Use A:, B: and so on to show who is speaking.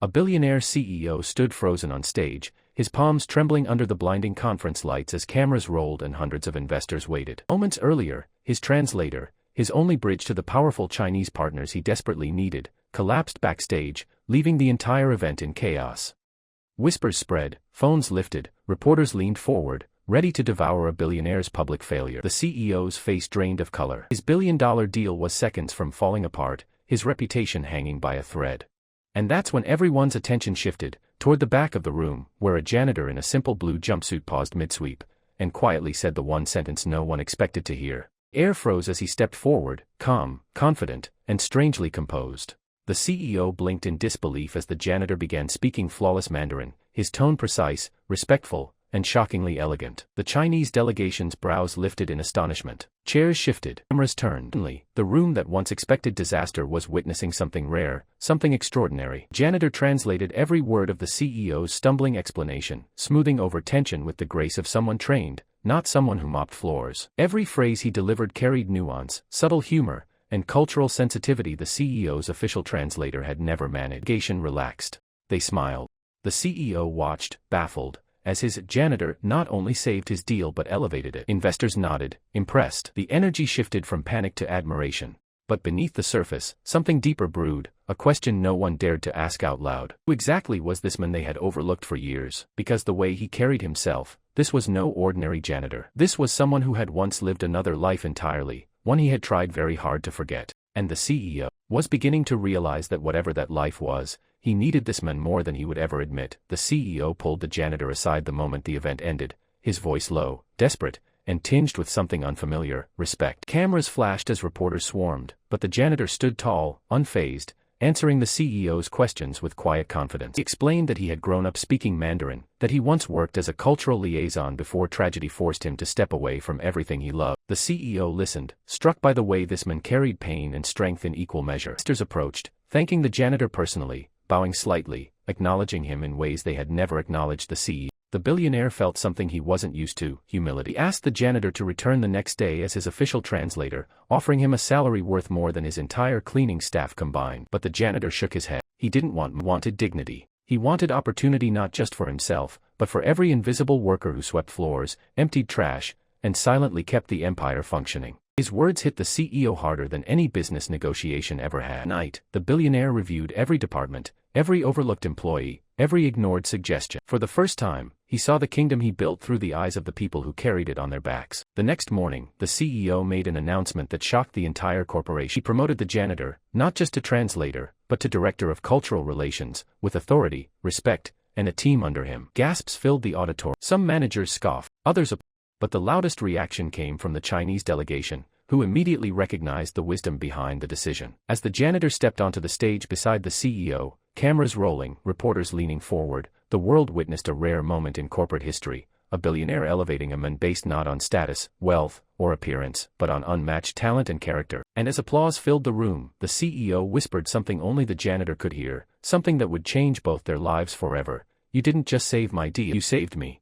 A: A billionaire CEO stood frozen on stage, his palms trembling under the blinding conference lights as cameras rolled and hundreds of investors waited. Moments earlier, his translator, his only bridge to the powerful Chinese partners he desperately needed, collapsed backstage, leaving the entire event in chaos. Whispers spread, phones lifted, reporters leaned forward, ready to devour a billionaire's public failure. The CEO's face drained of color. His billion-dollar deal was seconds from falling apart, his reputation hanging by a thread. And that's when everyone's attention shifted, toward the back of the room, where a janitor in a simple blue jumpsuit paused mid-sweep, and quietly said the one sentence no one expected to hear. Air froze as he stepped forward, calm, confident, and strangely composed. The CEO blinked in disbelief as the janitor began speaking flawless Mandarin, his tone precise, respectful, and shockingly elegant. The Chinese delegation's brows lifted in astonishment. Chairs shifted, cameras turned. Suddenly, the room that once expected disaster was witnessing something rare, something extraordinary. Janitor translated every word of the CEO's stumbling explanation, smoothing over tension with the grace of someone trained, not someone who mopped floors. Every phrase he delivered carried nuance, subtle humor, and cultural sensitivity the CEO's official translator had never managed. The delegation relaxed. They smiled. The CEO watched, baffled, as his janitor not only saved his deal but elevated it. Investors nodded, impressed. The energy shifted from panic to admiration. But beneath the surface, something deeper brewed, a question no one dared to ask out loud. Who exactly was this man they had overlooked for years? Because the way he carried himself, this was no ordinary janitor. This was someone who had once lived another life entirely, one he had tried very hard to forget. And the CEO was beginning to realize that whatever that life was, he needed this man more than he would ever admit. The CEO pulled the janitor aside the moment the event ended, his voice low, desperate, and tinged with something unfamiliar, respect. Cameras flashed as reporters swarmed, but the janitor stood tall, unfazed, answering the CEO's questions with quiet confidence. He explained that he had grown up speaking Mandarin, that he once worked as a cultural liaison before tragedy forced him to step away from everything he loved. The CEO listened, struck by the way this man carried pain and strength in equal measure. Investors approached, thanking the janitor personally, bowing slightly, acknowledging him in ways they had never acknowledged the CEO. The billionaire felt something he wasn't used to, humility. He asked the janitor to return the next day as his official translator, offering him a salary worth more than his entire cleaning staff combined. But the janitor shook his head. He didn't wanted dignity. He wanted opportunity not just for himself, but for every invisible worker who swept floors, emptied trash, and silently kept the empire functioning. His words hit the CEO harder than any business negotiation ever had. At night, the billionaire reviewed every department, every overlooked employee, every ignored suggestion. For the first time, he saw the kingdom he built through the eyes of the people who carried it on their backs. The next morning, the CEO made an announcement that shocked the entire corporation. He promoted the janitor, not just to translator, but to director of cultural relations, with authority, respect, and a team under him. Gasps filled the auditorium. Some managers scoffed, others applauded. But the loudest reaction came from the Chinese delegation, who immediately recognized the wisdom behind the decision. As the janitor stepped onto the stage beside the CEO, cameras rolling, reporters leaning forward, the world witnessed a rare moment in corporate history, a billionaire elevating a man based not on status, wealth, or appearance, but on unmatched talent and character. And as applause filled the room, the CEO whispered something only the janitor could hear, something that would change both their lives forever. You didn't just save my deal, you saved me.